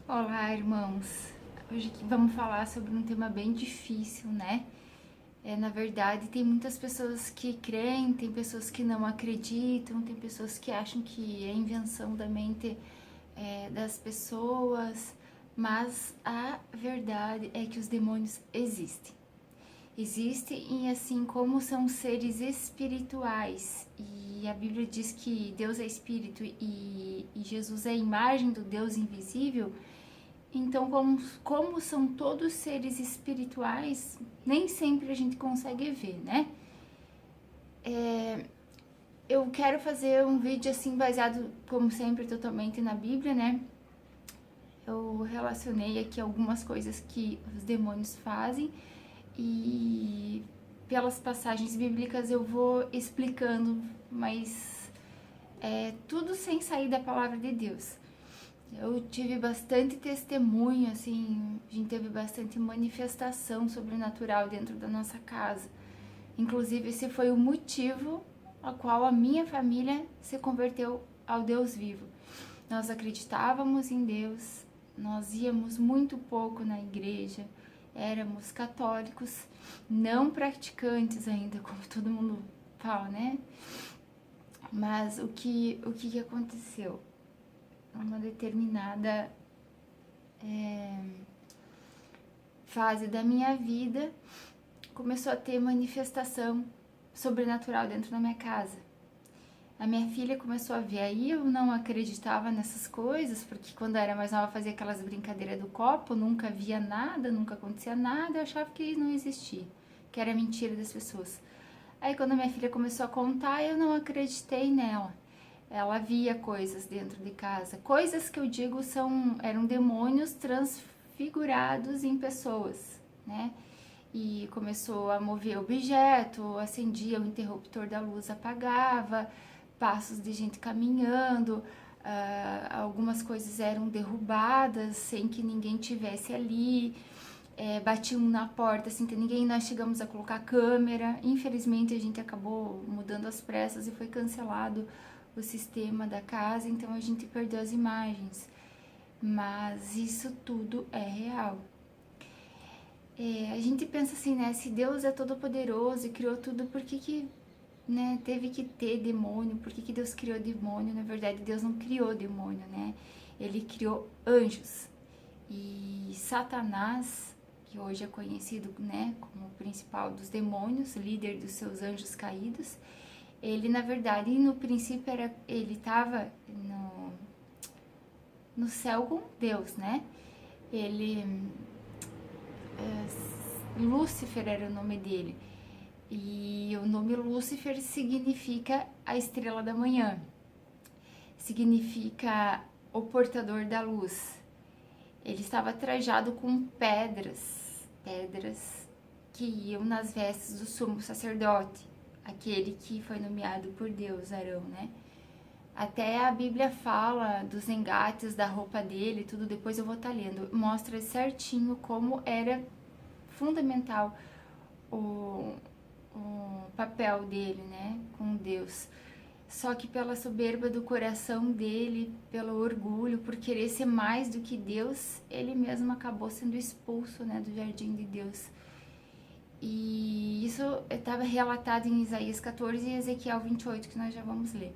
Olá, irmãos. Hoje aqui vamos falar sobre um tema bem difícil, né? Na verdade, tem muitas pessoas que creem, tem pessoas que não acreditam, tem pessoas que acham que é invenção da mente das pessoas, mas a verdade é que os demônios existem. Existem e assim como são seres espirituais, e a Bíblia diz que Deus é espírito e Jesus é a imagem do Deus invisível. Então, como são todos seres espirituais, nem sempre a gente consegue ver, né? Eu quero fazer um vídeo assim baseado, como sempre, totalmente na Bíblia, né? Eu relacionei aqui algumas coisas que os demônios fazem e pelas passagens bíblicas eu vou explicando, mas tudo sem sair da palavra de Deus. Eu tive bastante testemunho, assim, a gente teve bastante manifestação sobrenatural dentro da nossa casa. Inclusive, esse foi o motivo ao qual a minha família se converteu ao Deus vivo. Nós acreditávamos em Deus, nós íamos muito pouco na igreja, éramos católicos, não praticantes ainda, como todo mundo fala, né? Mas o que aconteceu? Uma determinada fase da minha vida começou a ter manifestação sobrenatural dentro da minha casa. A minha filha começou a ver, aí eu não acreditava nessas coisas, porque quando eu era mais nova fazia aquelas brincadeiras do copo, nunca via nada, nunca acontecia nada, eu achava que não existia, que era mentira das pessoas. Aí quando a minha filha começou a contar, eu não acreditei nela. Ela via coisas dentro de casa. Coisas que eu digo eram demônios transfigurados em pessoas, né? E começou a mover objeto, acendia o interruptor da luz, apagava, passos de gente caminhando, algumas coisas eram derrubadas sem que ninguém tivesse ali, batiam na porta sem ter ninguém, nós chegamos a colocar câmera, infelizmente a gente acabou mudando às pressas e foi cancelado o sistema da casa, então a gente perdeu as imagens, mas isso tudo é real. A gente pensa assim, né, se Deus é todo poderoso e criou tudo, por que né, teve que ter demônio? Por que Deus criou demônio? Na verdade, Deus não criou demônio, né? Ele criou anjos. E Satanás, que hoje é conhecido, né, como o principal dos demônios, líder dos seus anjos caídos, ele, na verdade, no princípio, ele estava no céu com Deus, né? Ele... Lúcifer era o nome dele. E o nome Lúcifer significa a estrela da manhã. Significa o portador da luz. Ele estava trajado com pedras que iam nas vestes do sumo sacerdote, aquele que foi nomeado por Deus, Arão, né? Até a Bíblia fala dos engates da roupa dele, tudo, depois eu vou estar lendo. Mostra certinho como era fundamental o papel dele, né, com Deus. Só que pela soberba do coração dele, pelo orgulho, por querer ser mais do que Deus, ele mesmo acabou sendo expulso, né, do jardim de Deus. E isso estava relatado em Isaías 14 e Ezequiel 28, que nós já vamos ler.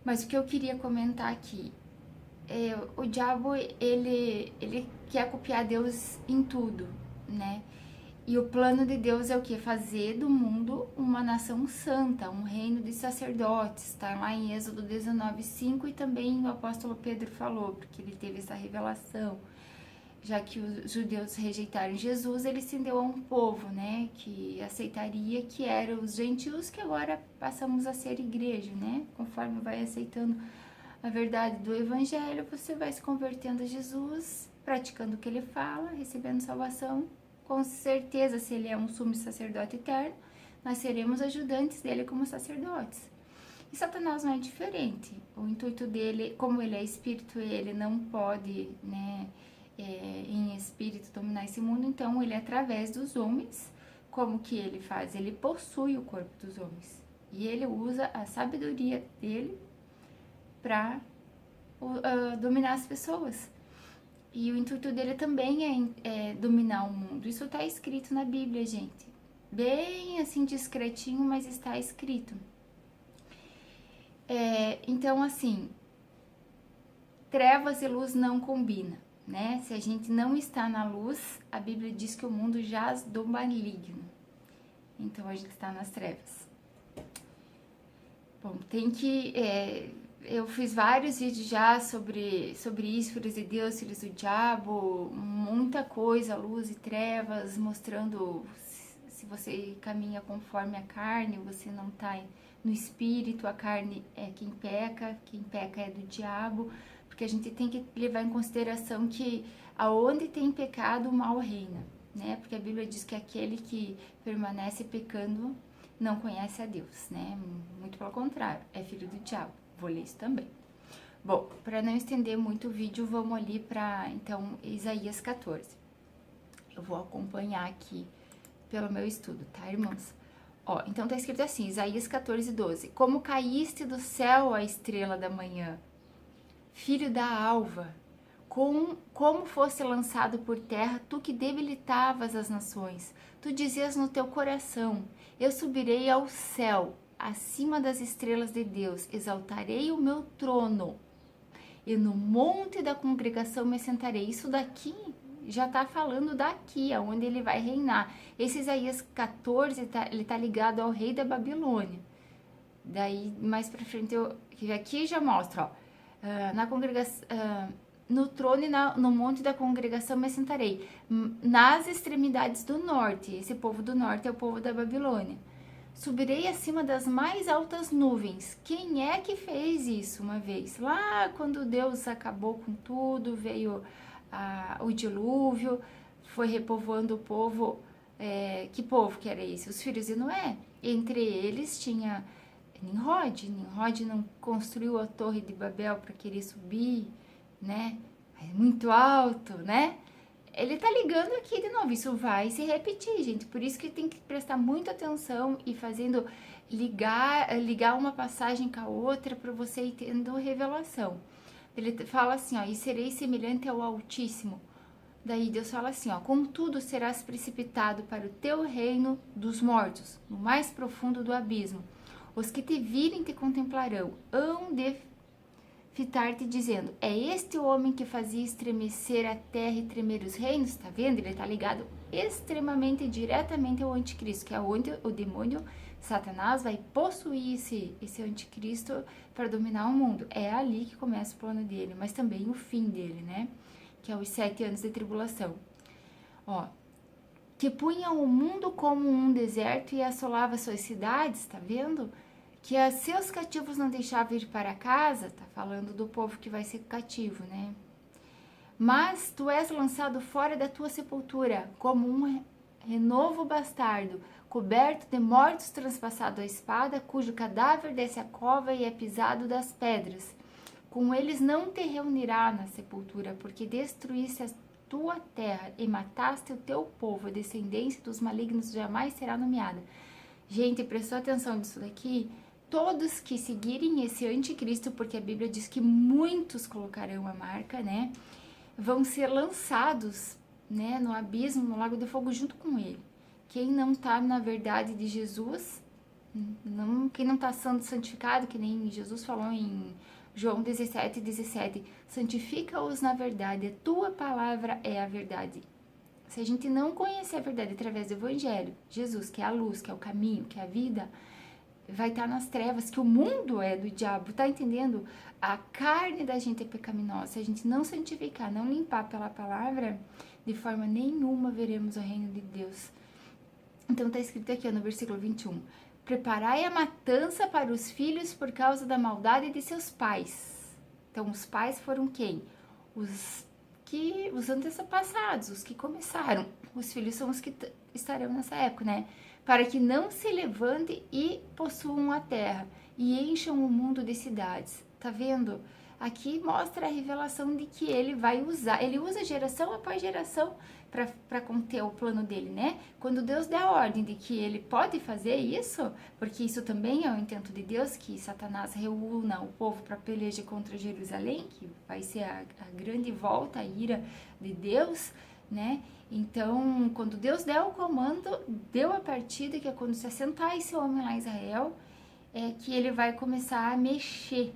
Mas o que eu queria comentar aqui, o diabo, ele quer copiar Deus em tudo, né? E o plano de Deus é o que? Fazer do mundo uma nação santa, um reino de sacerdotes. Está lá em Êxodo 19:5 e também o apóstolo Pedro falou, porque ele teve essa revelação. Já que os judeus rejeitaram Jesus, ele estendeu a um povo, né, que aceitaria, que eram os gentios, que agora passamos a ser igreja, né? Conforme vai aceitando a verdade do evangelho, você vai se convertendo a Jesus, praticando o que ele fala, recebendo salvação. Com certeza, se ele é um sumo sacerdote eterno, nós seremos ajudantes dele como sacerdotes. E Satanás não é diferente. O intuito dele, como ele é espírito, ele não pode, né, em espírito dominar esse mundo, então ele, através dos homens, como que ele faz? Ele possui o corpo dos homens. E ele usa a sabedoria dele para dominar as pessoas. E o intuito dele também é dominar o mundo. Isso está escrito na Bíblia, gente. Bem assim discretinho, mas está escrito. Então, assim, trevas e luz não combinam, né? Se a gente não está na luz, a Bíblia diz que o mundo jaz do maligno. Então, a gente está nas trevas. Bom, eu fiz vários vídeos já sobre isso, filhos de Deus, filhos do diabo, muita coisa, luz e trevas, mostrando se você caminha conforme a carne, você não está no espírito, a carne é quem peca é do diabo, porque a gente tem que levar em consideração que aonde tem pecado, o mal reina, né? Porque a Bíblia diz que aquele que permanece pecando não conhece a Deus, né? Muito pelo contrário, é filho do diabo. Vou ler isso também. Bom, para não estender muito o vídeo, vamos ali para, então, Isaías 14. Eu vou acompanhar aqui pelo meu estudo, tá, irmãos? Ó, então tá escrito assim, Isaías 14, 12. Como caíste do céu a estrela da manhã, filho da alva, como fosse lançado por terra, tu que debilitavas as nações. Tu dizias no teu coração, eu subirei ao céu, acima das estrelas de Deus, exaltarei o meu trono, e no monte da congregação me sentarei. Isso daqui já está falando daqui, aonde ele vai reinar. Esse Isaías 14, ele tá ligado ao rei da Babilônia. Daí, mais pra frente, aqui já mostra, ó, na congregação... no trono e no monte da congregação me sentarei, nas extremidades do norte. Esse povo do norte é o povo da Babilônia. Subirei acima das mais altas nuvens. Quem é que fez isso uma vez? Lá quando Deus acabou com tudo, veio o dilúvio, foi repovoando o povo. Que povo que era esse? Os filhos de Noé. Entre eles tinha Nimrod. Nimrod não construiu a torre de Babel para querer subir, né? É muito alto, né? Ele tá ligando aqui de novo, isso vai se repetir, gente, por isso que tem que prestar muita atenção e fazendo ligar uma passagem com a outra para você ir tendo revelação. Ele fala assim, ó, e serei semelhante ao Altíssimo. Daí Deus fala assim, ó, contudo serás precipitado para o teu reino dos mortos, no mais profundo do abismo. Os que te virem te contemplarão, hão de fitar-te dizendo, é este o homem que fazia estremecer a terra e tremer os reinos? Tá vendo? Ele tá ligado extremamente diretamente ao anticristo, que é onde o demônio Satanás vai possuir esse anticristo para dominar o mundo. É ali que começa o plano dele, mas também o fim dele, né? Que é os 7 anos de tribulação. Ó, que punha o mundo como um deserto e assolava suas cidades, tá vendo? Que a seus cativos não deixava ir para casa, tá falando do povo que vai ser cativo, né? Mas tu és lançado fora da tua sepultura, como um renovo bastardo, coberto de mortos, transpassado a espada, cujo cadáver desce a cova e é pisado das pedras. Com eles não te reunirá na sepultura, porque destruíste a tua terra e mataste o teu povo, a descendência dos malignos jamais será nomeada. Gente, prestou atenção nisso daqui? Todos que seguirem esse anticristo, porque a Bíblia diz que muitos colocarão a marca, né? Vão ser lançados, né, no abismo, no lago de fogo junto com ele. Quem não tá na verdade de Jesus, quem não tá sendo santificado, que nem Jesus falou em João 17, 17, santifica-os na verdade, a tua palavra é a verdade. Se a gente não conhecer a verdade através do Evangelho, Jesus, que é a luz, que é o caminho, que é a vida, vai estar nas trevas, que o mundo é do diabo, tá entendendo? A carne da gente é pecaminosa. Se a gente não santificar, não limpar pela palavra, de forma nenhuma veremos o reino de Deus. Então tá escrito aqui, ó, no versículo 21. Preparai a matança para os filhos por causa da maldade de seus pais. Então os pais foram quem? Os antepassados, os que começaram. Os filhos são os que estarão nessa época, né? Para que não se levante e possuam a terra e encham o mundo de cidades. Tá vendo? aqui mostra a revelação de que ele vai usar, ele usa geração após geração para conter o plano dele, né? Quando Deus der a ordem de que ele pode fazer isso, porque isso também é o intento de Deus, que Satanás reúna o povo para pelejar contra Jerusalém, que vai ser a grande volta, a ira de Deus, né? Então, quando Deus der o comando, deu a partida, que é quando se assentar esse homem lá em Israel, é que ele vai começar a mexer,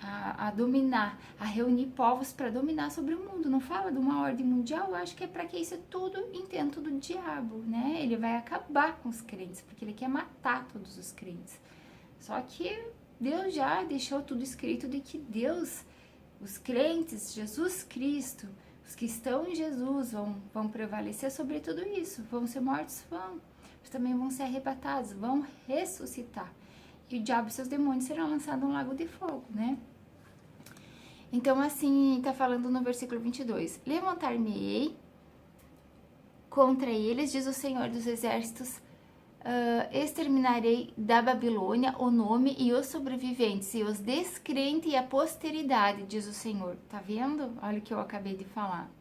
a dominar, a reunir povos para dominar sobre o mundo. Não fala de uma ordem mundial, eu acho que é para que isso é tudo intento do diabo, né? Ele vai acabar com os crentes, porque ele quer matar todos os crentes. Só que Deus já deixou tudo escrito de que Deus, os crentes, Jesus Cristo, os que estão em Jesus vão prevalecer sobre tudo isso. Vão ser mortos? Vão. Mas também vão ser arrebatados, vão ressuscitar. E o diabo e seus demônios serão lançados no lago de fogo, né? Então, assim, tá falando no versículo 22. Levantar-me-ei contra eles, diz o Senhor dos Exércitos, exterminarei da Babilônia o nome e os sobreviventes, e os descrentes e a posteridade, diz o Senhor. Tá vendo? Olha o que eu acabei de falar.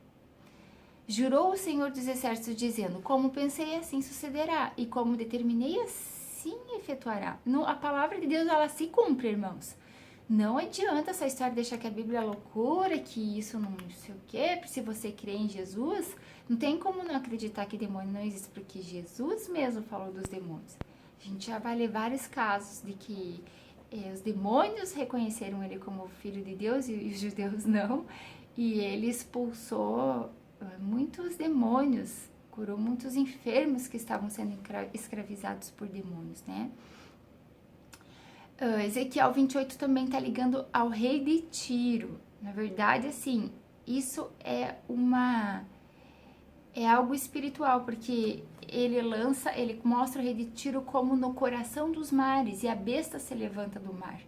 Jurou o Senhor dos Exércitos, dizendo, como pensei, assim sucederá, e como determinei, assim efetuará. A palavra de Deus, ela se cumpre, irmãos. Não adianta essa história de achar que a Bíblia é loucura, que isso não sei o quê, se você crê em Jesus, não tem como não acreditar que demônio não existe, porque Jesus mesmo falou dos demônios. A gente já vai ler vários casos de que os demônios reconheceram ele como filho de Deus e os judeus não, e ele expulsou muitos demônios, curou muitos enfermos que estavam sendo escravizados por demônios, né? Ezequiel 28 também tá ligando ao rei de Tiro. Na verdade, assim, isso é algo espiritual, porque ele mostra o rei de Tiro como no coração dos mares, e a besta se levanta do mar,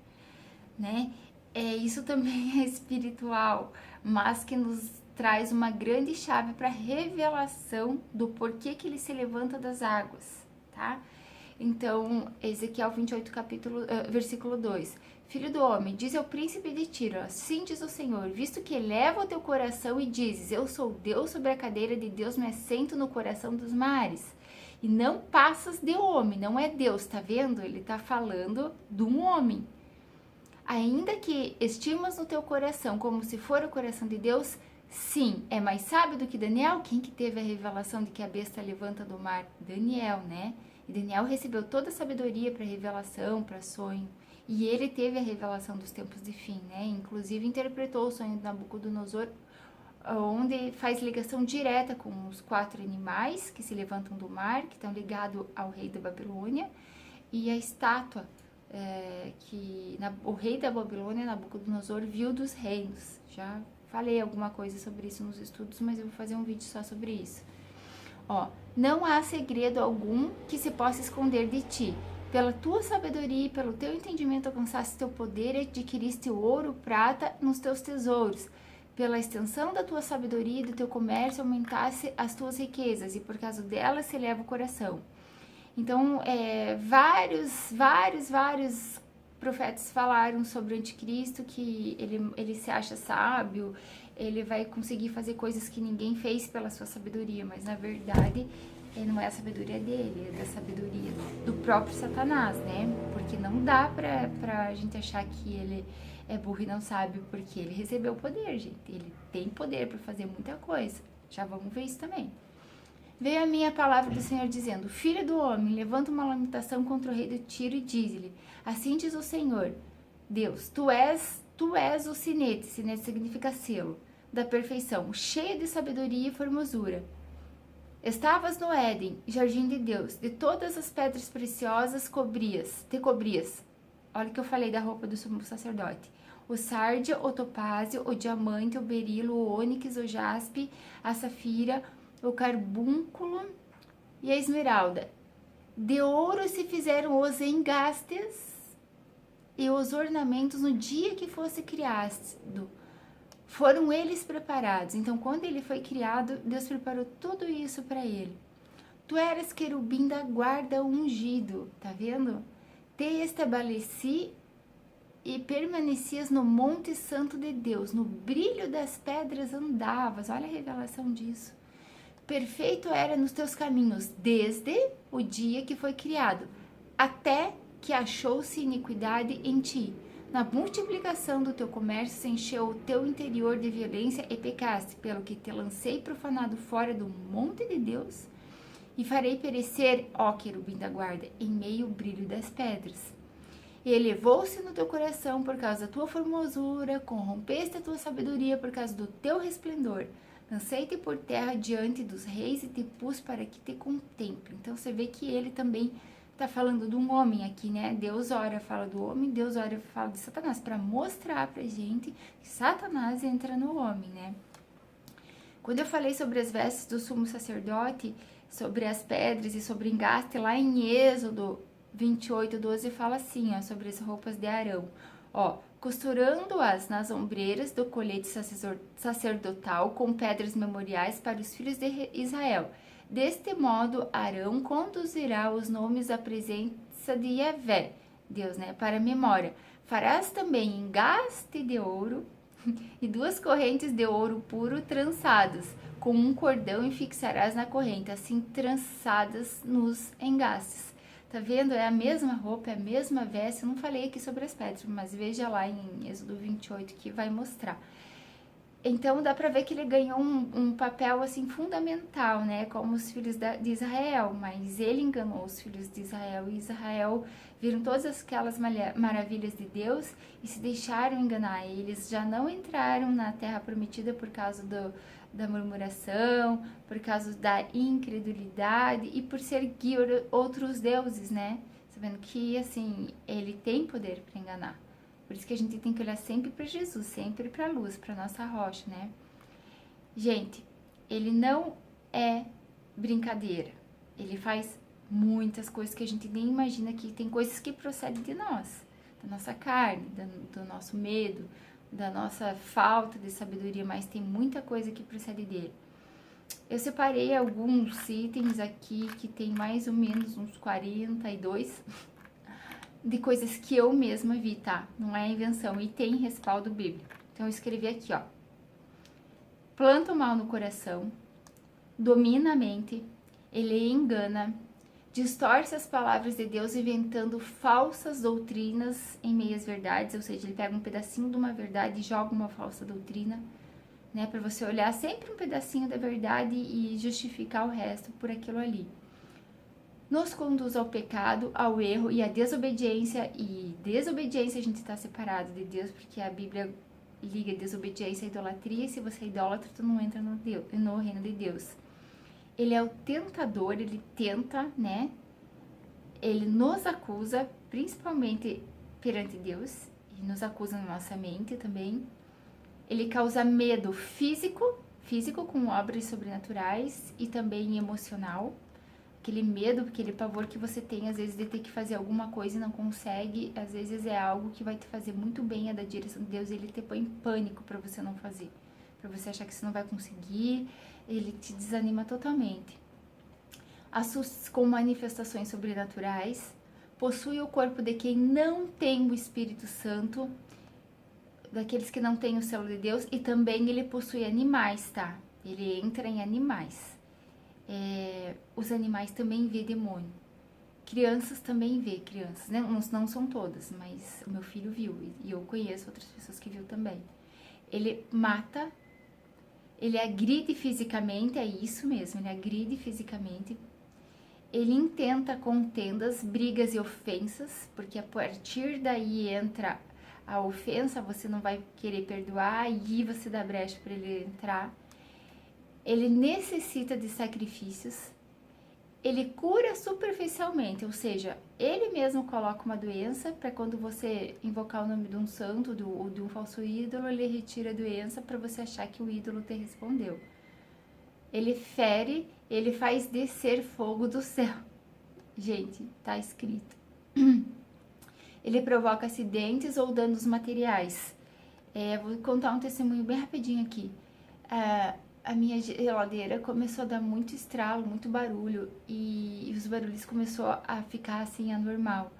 né? Isso também é espiritual, mas que nos traz uma grande chave para revelação do porquê que ele se levanta das águas, tá? Então, Ezequiel 28, versículo 2. Filho do homem, diz ao príncipe de Tiro, assim diz o Senhor, visto que eleva o teu coração e dizes, eu sou Deus, sobre a cadeira de Deus me assento no coração dos mares. E não passas de homem, não é Deus, tá vendo? Ele tá falando de um homem. Ainda que estimas no teu coração como se for o coração de Deus, sim, é mais sábio do que Daniel. Quem que teve a revelação de que a besta levanta do mar? Daniel, né? E Daniel recebeu toda a sabedoria para revelação, para sonho. E ele teve a revelação dos tempos de fim, né? Inclusive interpretou o sonho de Nabucodonosor, onde faz ligação direta com os 4 animais que se levantam do mar, que estão ligados ao rei da Babilônia, e a estátua o rei da Babilônia, Nabucodonosor, viu dos reinos. Já falei alguma coisa sobre isso nos estudos, mas eu vou fazer um vídeo só sobre isso. Não há segredo algum que se possa esconder de ti. Pela tua sabedoria e pelo teu entendimento alcançaste teu poder e adquiriste o ouro, prata nos teus tesouros. Pela extensão da tua sabedoria e do teu comércio aumentasse as tuas riquezas, e por causa delas se eleva o coração. Então, vários profetas falaram sobre o anticristo, que ele se acha sábio, ele vai conseguir fazer coisas que ninguém fez pela sua sabedoria, mas na verdade não é a sabedoria dele, é da sabedoria do próprio Satanás, né? Porque não dá pra gente achar que ele é burro e não sabe, porque ele recebeu poder, gente. Ele tem poder para fazer muita coisa. Já vamos ver isso também. Veio a minha palavra do Senhor dizendo, filho do homem, levanta uma lamentação contra o rei de Tiro e diz-lhe, assim diz o Senhor, Deus, tu és o sinete significa selo, da perfeição, cheio de sabedoria e formosura. Estavas no Éden, jardim de Deus, de todas as pedras preciosas te cobrias. Olha o que eu falei da roupa do sumo sacerdote. O sárdio, o topázio, o diamante, o berilo, o ônix, o jaspe, a safira, o carbúnculo e a esmeralda. De ouro se fizeram os engastes e os ornamentos no dia que fosse criado. Foram eles preparados. Então, quando ele foi criado, Deus preparou tudo isso para ele. Tu eras querubim da guarda ungido, tá vendo? Te estabeleci e permanecias no monte santo de Deus, no brilho das pedras andavas. Olha a revelação disso. Perfeito era nos teus caminhos, desde o dia que foi criado, até que achou-se iniquidade em ti. Na multiplicação do teu comércio se encheu o teu interior de violência e pecaste, pelo que te lancei profanado fora do monte de Deus, e farei perecer, ó querubim da guarda, em meio ao brilho das pedras. E elevou-se no teu coração por causa da tua formosura, corrompeste a tua sabedoria por causa do teu resplendor. Lancei-te por terra diante dos reis e te pus para que te contemple. Então você vê que ele também está falando de um homem aqui, né? Deus ora, fala do homem, Deus ora, fala de Satanás, para mostrar pra gente que Satanás entra no homem, né? Quando eu falei sobre as vestes do sumo sacerdote, sobre as pedras e sobre o engaste, lá em Êxodo 28:12 fala assim, ó, sobre as roupas de Arão, ó, costurando-as nas ombreiras do colete sacerdotal com pedras memoriais para os filhos de Israel. Deste modo, Arão conduzirá os nomes à presença de Yahvé, Deus, né, para a memória. Farás também engaste de ouro e 2 correntes de ouro puro trançadas com um cordão e fixarás na corrente, assim trançadas nos engastes. Tá vendo? É a mesma roupa, é a mesma veste. Eu não falei aqui sobre as pedras, mas veja lá em Êxodo 28 que vai mostrar. Então dá pra ver que ele ganhou um papel assim fundamental, né? Como os filhos de Israel, mas ele enganou os filhos de Israel e Israel viram todas aquelas maravilhas de Deus e se deixaram enganar. Eles já não entraram na terra prometida por causa da murmuração, por causa da incredulidade e por seguir outros deuses, né? Sabendo que, assim, ele tem poder para enganar. Por isso que a gente tem que olhar sempre para Jesus, sempre para a luz, para nossa rocha, né? Gente, ele não é brincadeira. Ele faz muitas coisas que a gente nem imagina que tem coisas que procedem de nós, da nossa carne, do nosso medo, da nossa falta de sabedoria, mas tem muita coisa que procede dele. Eu separei alguns itens aqui que tem mais ou menos uns 42 de coisas que eu mesma vi, tá? Não é invenção e tem respaldo bíblico. Então eu escrevi aqui, ó. Planta o mal no coração, domina a mente, ele engana, distorce as palavras de Deus inventando falsas doutrinas em meias verdades, ou seja, ele pega um pedacinho de uma verdade e joga uma falsa doutrina, né, para você olhar sempre um pedacinho da verdade e justificar o resto por aquilo ali. Nos conduz ao pecado, ao erro e à desobediência, e desobediência a gente está separado de Deus, porque a Bíblia liga desobediência à idolatria, e se você é idólatra, tu não entra no reino de Deus. Ele é o tentador, ele tenta, né? Ele nos acusa, principalmente perante Deus, e nos acusa na nossa mente também. Ele causa medo físico com obras sobrenaturais e também emocional. Aquele medo, aquele pavor que você tem, às vezes, de ter que fazer alguma coisa e não consegue, às vezes é algo que vai te fazer muito bem, é da direção de Deus, e ele te põe em pânico para você não fazer, para você achar que você não vai conseguir, ele te desanima totalmente. Assusta com manifestações sobrenaturais, possui o corpo de quem não tem o Espírito Santo, daqueles que não têm o selo de Deus, e também ele possui animais, tá? Ele entra em animais. Os animais também vê demônio. Crianças também vê crianças, né? Não são todas, mas o meu filho viu e eu conheço outras pessoas que viu também. Ele mata, ele agride fisicamente, é isso mesmo, ele agride fisicamente. Ele intenta contendas, brigas e ofensas, porque a partir daí entra a ofensa, você não vai querer perdoar e você dá brecha para ele entrar. Ele necessita de sacrifícios, ele cura superficialmente, ou seja, ele mesmo coloca uma doença para quando você invocar o nome de um santo ou de um falso ídolo, ele retira a doença para você achar que o ídolo te respondeu. Ele fere, ele faz descer fogo do céu. Gente, tá escrito. Ele provoca acidentes ou danos materiais. Vou contar um testemunho bem rapidinho aqui. A minha geladeira começou a dar muito estralo, muito barulho, e os barulhos começou a ficar assim anormal.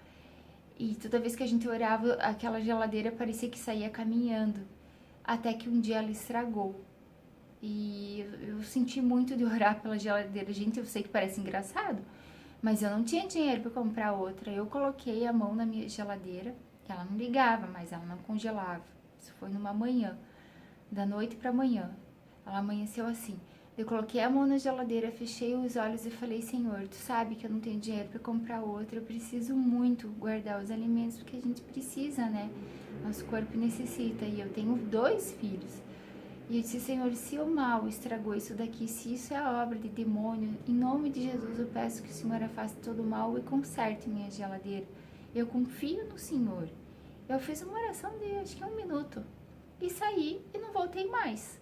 E toda vez que a gente orava, aquela geladeira parecia que saía caminhando. Até que um dia ela estragou. E eu senti muito de orar pela geladeira. Gente, eu sei que parece engraçado, mas eu não tinha dinheiro para comprar outra. Eu coloquei a mão na minha geladeira, que ela não ligava, mas ela não congelava. Isso foi numa manhã, da noite para manhã. Ela amanheceu assim. Eu coloquei a mão na geladeira, fechei os olhos e falei: Senhor, tu sabe que eu não tenho dinheiro para comprar outra. Eu preciso muito guardar os alimentos, porque a gente precisa, né? Nosso corpo necessita. E eu tenho 2 filhos. E eu disse: Senhor, se o mal estragou isso daqui, se isso é a obra de demônio, em nome de Jesus eu peço que o Senhor afaste todo o mal e conserte minha geladeira. Eu confio no Senhor. Eu fiz uma oração de acho que 1 minuto. E saí e não voltei mais.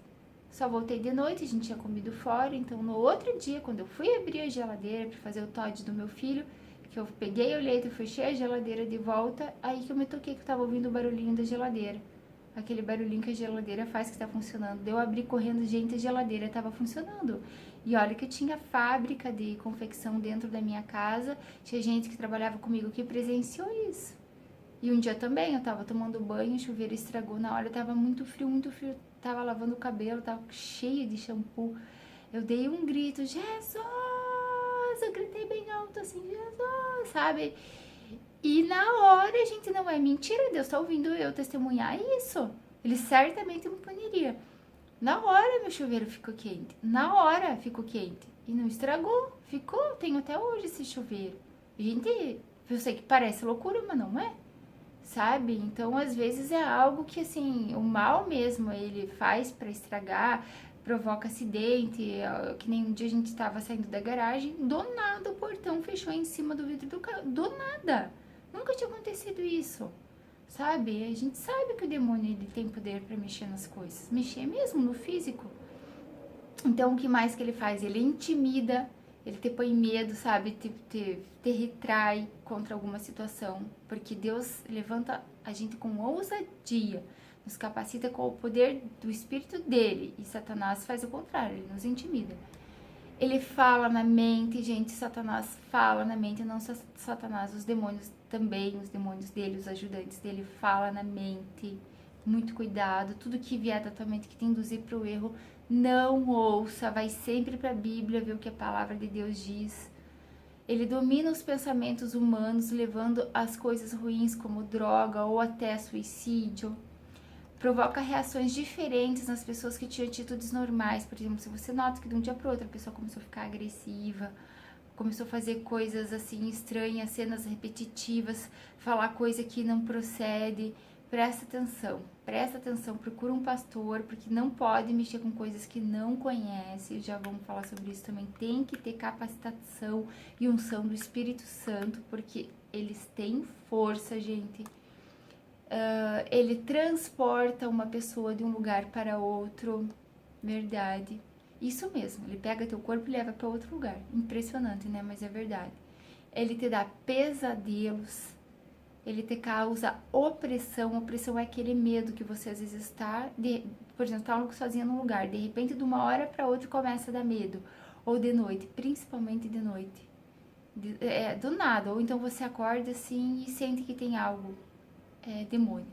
Só voltei de noite, a gente tinha comido fora. Então no outro dia, quando eu fui abrir a geladeira para fazer o Todd do meu filho, que eu peguei o leite, fechei a geladeira de volta, aí que eu me toquei que eu tava ouvindo o barulhinho da geladeira. Aquele barulhinho que a geladeira faz que tá funcionando. Eu abri correndo, gente, a geladeira tava funcionando. E olha que eu tinha fábrica de confecção dentro da minha casa. Tinha gente que trabalhava comigo que presenciou isso. E um dia também, eu tava tomando banho, o chuveiro estragou na hora, tava muito frio, tava lavando o cabelo, tava cheio de shampoo. Eu dei um grito: Jesus! Eu gritei bem alto assim: Jesus, sabe? E na hora, gente, não é mentira, Deus tá ouvindo eu testemunhar isso. Ele certamente me puniria. Na hora meu chuveiro ficou quente. Na hora ficou quente. E não estragou. Ficou. Tenho até hoje esse chuveiro. Gente, eu sei que parece loucura, mas não é. Sabe? Então, às vezes é algo que, assim, o mal mesmo ele faz pra estragar, provoca acidente. Que nem um dia a gente tava saindo da garagem, do nada o portão fechou em cima do vidro do carro. Do nada. Nunca tinha acontecido isso, sabe? A gente sabe que o demônio ele tem poder para mexer nas coisas, mexer mesmo no físico. Então, o que mais que ele faz? Ele intimida, ele te põe medo, sabe? Te retrai contra alguma situação, porque Deus levanta a gente com ousadia, nos capacita com o poder do Espírito dele, e Satanás faz o contrário, ele nos intimida. Ele fala na mente, gente, Satanás fala na mente, não só Satanás, os demônios também, os demônios dele, os ajudantes dele, fala na mente. Muito cuidado, tudo que vier da tua mente que te induzir para o erro, não ouça, vai sempre para a Bíblia ver o que a palavra de Deus diz. Ele domina os pensamentos humanos, levando as coisas ruins como droga ou até suicídio. Provoca reações diferentes nas pessoas que tinham atitudes normais. Por exemplo, se você nota que de um dia para o outro a pessoa começou a ficar agressiva, começou a fazer coisas assim estranhas, cenas repetitivas, falar coisa que não procede, presta atenção, procura um pastor, porque não pode mexer com coisas que não conhece. Já vamos falar sobre isso também. Tem que ter capacitação e unção do Espírito Santo, porque eles têm força, gente. Ele transporta uma pessoa de um lugar para outro, verdade. Isso mesmo, ele pega teu corpo e leva para outro lugar. Impressionante, né? Mas é verdade. Ele te dá pesadelos, ele te causa opressão. Opressão é aquele medo que você às vezes está, por exemplo, está sozinha num lugar, de repente de uma hora para outra começa a dar medo. Ou de noite, principalmente de noite. Do nada, ou então você acorda assim e sente que tem algo. Demônio.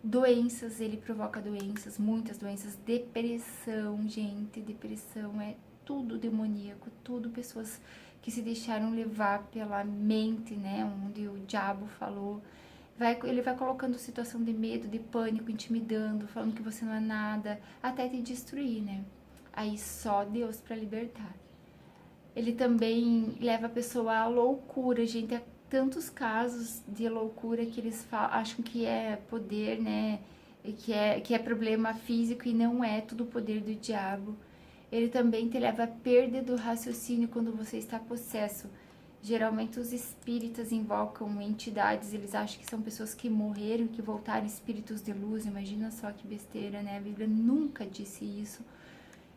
Doenças, ele provoca doenças, muitas doenças. Depressão, gente, depressão é tudo demoníaco, tudo pessoas que se deixaram levar pela mente, né, onde o diabo falou. Ele vai colocando situação de medo, de pânico, intimidando, falando que você não é nada, até te destruir, né? Aí só Deus para libertar. Ele também leva a pessoa à loucura, gente. Tantos casos de loucura que eles acham que é poder, né? Que é problema físico e não é tudo poder do diabo. Ele também te leva à perda do raciocínio quando você está possesso. Geralmente os espíritas invocam entidades, eles acham que são pessoas que morreram, que voltaram espíritos de luz. Imagina só que besteira, né? A Bíblia nunca disse isso.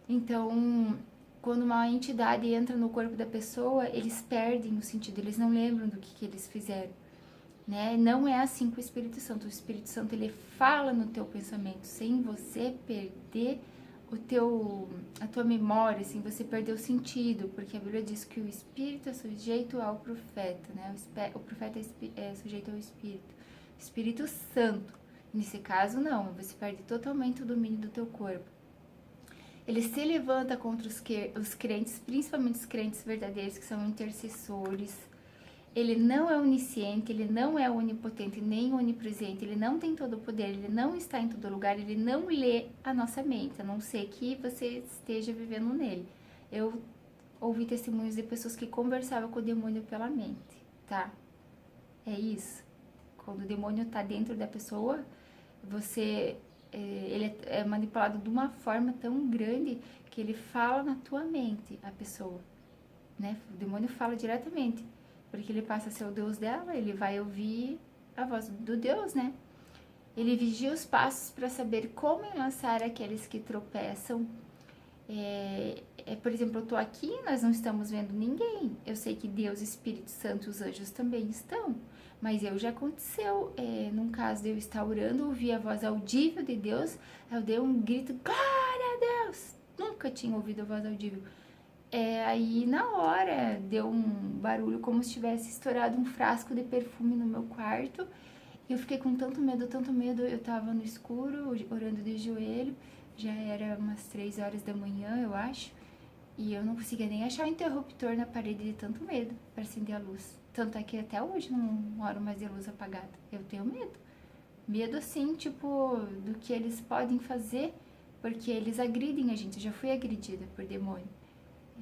Então, quando uma entidade entra no corpo da pessoa, eles perdem o sentido, eles não lembram do que eles fizeram, né? Não é assim com o Espírito Santo. O Espírito Santo, ele fala no teu pensamento, sem você perder a tua memória, assim, você perdeu o sentido, porque a Bíblia diz que o espírito é sujeito ao profeta, né? O profeta é sujeito ao Espírito Santo. Nesse caso, não, você perde totalmente o domínio do teu corpo. Ele se levanta contra os crentes, principalmente os crentes verdadeiros, que são intercessores. Ele não é onisciente, ele não é onipotente, nem onipresente, ele não tem todo o poder, ele não está em todo lugar, ele não lê a nossa mente, a não ser que você esteja vivendo nele. Eu ouvi testemunhos de pessoas que conversavam com o demônio pela mente, tá? É isso. Quando o demônio tá dentro da pessoa, ele é manipulado de uma forma tão grande que ele fala na tua mente, a pessoa, né? O demônio fala diretamente. Porque ele passa a ser o Deus dela, ele vai ouvir a voz do Deus, né? Ele vigia os passos para saber como enlaçar aqueles que tropeçam. Por exemplo, eu tô aqui, nós não estamos vendo ninguém. Eu sei que Deus, Espírito Santo e os anjos também estão. Mas já aconteceu, num caso de eu estar orando, ouvi a voz audível de Deus, eu dei um grito, glória a Deus! Nunca tinha ouvido a voz audível. Aí na hora deu um barulho como se tivesse estourado um frasco de perfume no meu quarto. Eu fiquei com tanto medo, eu tava no escuro, orando de joelho, já era umas 3 horas da manhã, eu acho, e eu não conseguia nem achar o interruptor na parede de tanto medo para acender a luz. Tanto é que até hoje não oro mais de luz apagada, eu tenho medo. Medo assim, tipo, do que eles podem fazer, porque eles agridem a gente, eu já fui agredida por demônio.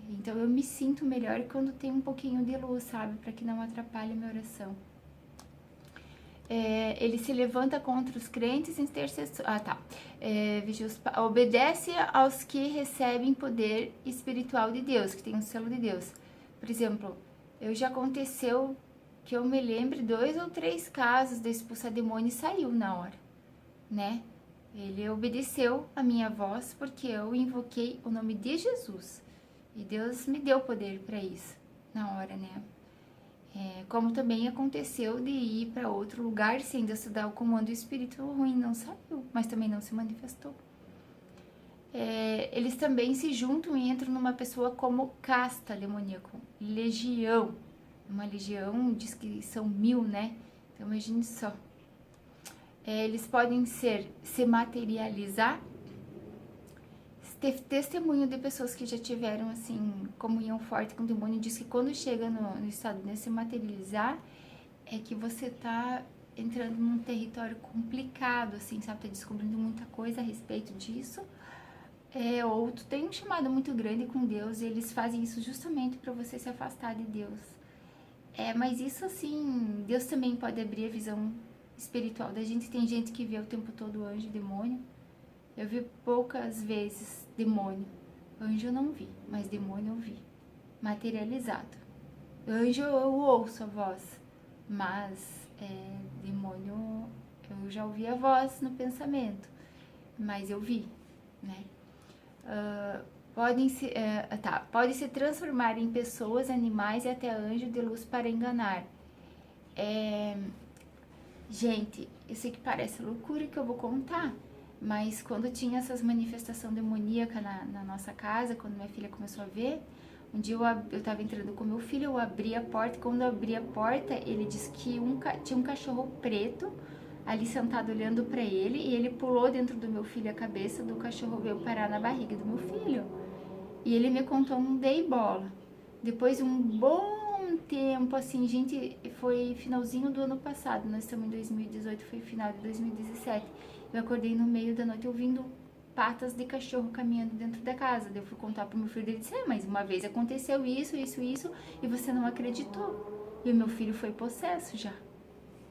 Então eu me sinto melhor quando tem um pouquinho de luz, sabe? Para que não atrapalhe a minha oração. Ele se levanta contra os crentes e intercessores. Obedece aos que recebem poder espiritual de Deus, que tem o selo de Deus. Por exemplo, já aconteceu que eu me lembre 2 ou 3 casos de expulsar demônio e saiu na hora, né? Ele obedeceu a minha voz porque eu invoquei o nome de Jesus. E Deus me deu poder para isso, na hora, né? Como também aconteceu de ir para outro lugar sem Deus dar o comando, o espírito ruim não saiu, mas também não se manifestou. Eles também se juntam e entram numa pessoa como casta demoníaco, legião. Uma legião diz que são 1000, né? Então imagine só. Eles podem se materializar. Teve testemunho de pessoas que já tiveram, assim, comunhão forte com o demônio, diz que quando chega no estado de se materializar, é que você tá entrando num território complicado, assim, sabe? Tá descobrindo muita coisa a respeito disso. Ou tu tem um chamado muito grande com Deus e eles fazem isso justamente para você se afastar de Deus. Mas isso, assim, Deus também pode abrir a visão espiritual da gente. Tem gente que vê o tempo todo anjo e demônio. Eu vi poucas vezes demônio. Anjo eu não vi, mas demônio eu vi. Materializado. Anjo eu ouço a voz, mas demônio eu já ouvi a voz no pensamento, mas eu vi, né? Pode se transformar em pessoas, animais e até anjo de luz para enganar. Gente, eu sei que parece loucura que eu vou contar, mas quando tinha essas manifestações demoníacas na nossa casa, quando minha filha começou a ver, um dia eu tava entrando com meu filho, eu abri a porta, e quando eu abri a porta, ele disse que tinha um cachorro preto ali sentado olhando pra ele, e ele pulou dentro do meu filho, a cabeça do cachorro veio parar na barriga do meu filho. E ele me contou, não dei bola. Depois de um bom tempo, assim, gente, foi finalzinho do ano passado, nós estamos em 2018, foi final de 2017. Eu acordei no meio da noite ouvindo patas de cachorro caminhando dentro da casa. Daí eu fui contar pro meu filho, ele disse, mas uma vez aconteceu isso, e você não acreditou. E o meu filho foi possesso já,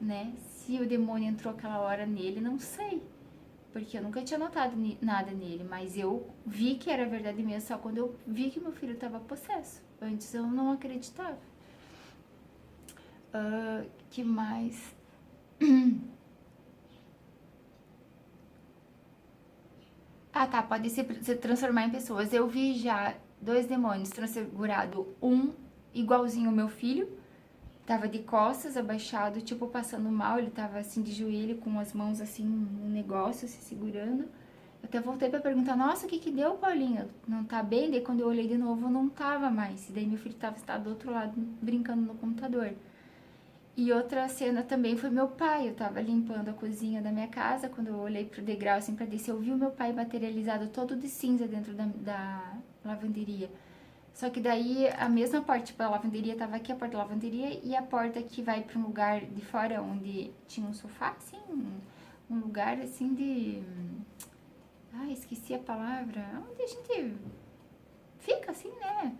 né? Se o demônio entrou aquela hora nele, não sei. Porque eu nunca tinha notado nada nele, mas eu vi que era verdade mesmo só quando eu vi que meu filho estava possesso. Antes eu não acreditava. Que mais? Pode se transformar em pessoas. Eu vi já 2 demônios transfigurado, um igualzinho ao meu filho, tava de costas, abaixado, tipo passando mal, ele tava assim de joelho, com as mãos assim, um negócio se segurando, Até voltei pra perguntar, nossa, o que que deu, Paulinha? Não tá bem? Daí quando eu olhei de novo, não tava mais. E daí meu filho tava do outro lado, brincando no computador. E outra cena também foi meu pai. Eu tava limpando a cozinha da minha casa, quando eu olhei pro degrau assim pra descer, eu vi o meu pai materializado todo de cinza dentro da lavanderia. Só que daí a mesma porta, tipo, a lavanderia tava aqui, a porta da lavanderia, e a porta que vai pra um lugar de fora onde tinha um sofá, assim, um lugar assim de. Ai, esqueci a palavra. Onde a gente fica assim, né?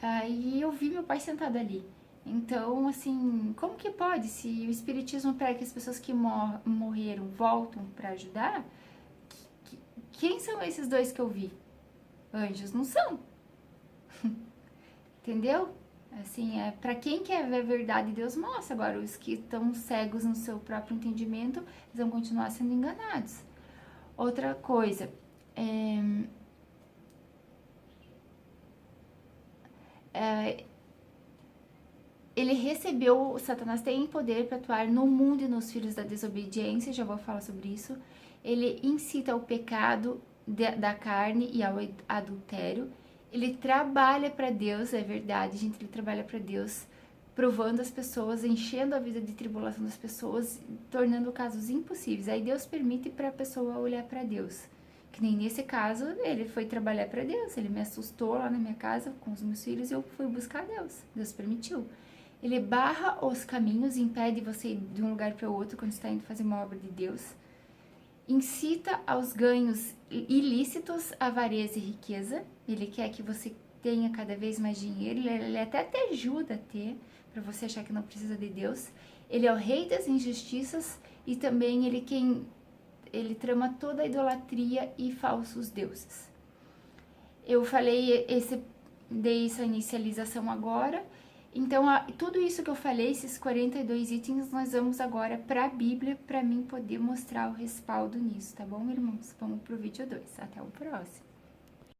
Aí eu vi meu pai sentado ali. Então, assim, como que pode? Se o Espiritismo prega que as pessoas que morreram voltam para ajudar, que- quem são esses dois que eu vi? Anjos não são, entendeu? Assim, é para quem quer ver a verdade, Deus mostra. Agora, os que estão cegos no seu próprio entendimento, eles vão continuar sendo enganados. Outra coisa, é, ele recebeu, Satanás tem poder para atuar no mundo e nos filhos da desobediência, já vou falar sobre isso. Ele incita ao pecado da carne e ao adultério. Ele trabalha para Deus, é verdade, gente, ele trabalha para Deus, provando as pessoas, enchendo a vida de tribulação das pessoas, tornando casos impossíveis. Aí Deus permite para a pessoa olhar para Deus. Que nem nesse caso, ele foi trabalhar para Deus. Ele me assustou lá na minha casa com os meus filhos e eu fui buscar Deus. Deus permitiu. Ele barra os caminhos, impede você ir de um lugar para o outro quando está indo fazer uma obra de Deus. Incita aos ganhos ilícitos, avareza e riqueza. Ele quer que você tenha cada vez mais dinheiro. Ele até te ajuda a ter, para você achar que não precisa de Deus. Ele é o rei das injustiças e também ele trama toda a idolatria e falsos deuses. Eu dei essa inicialização agora. Então, tudo isso que eu falei, esses 42 itens, nós vamos agora para a Bíblia, para mim poder mostrar o respaldo nisso, tá bom, irmãos? Vamos pro vídeo 2. Até o próximo.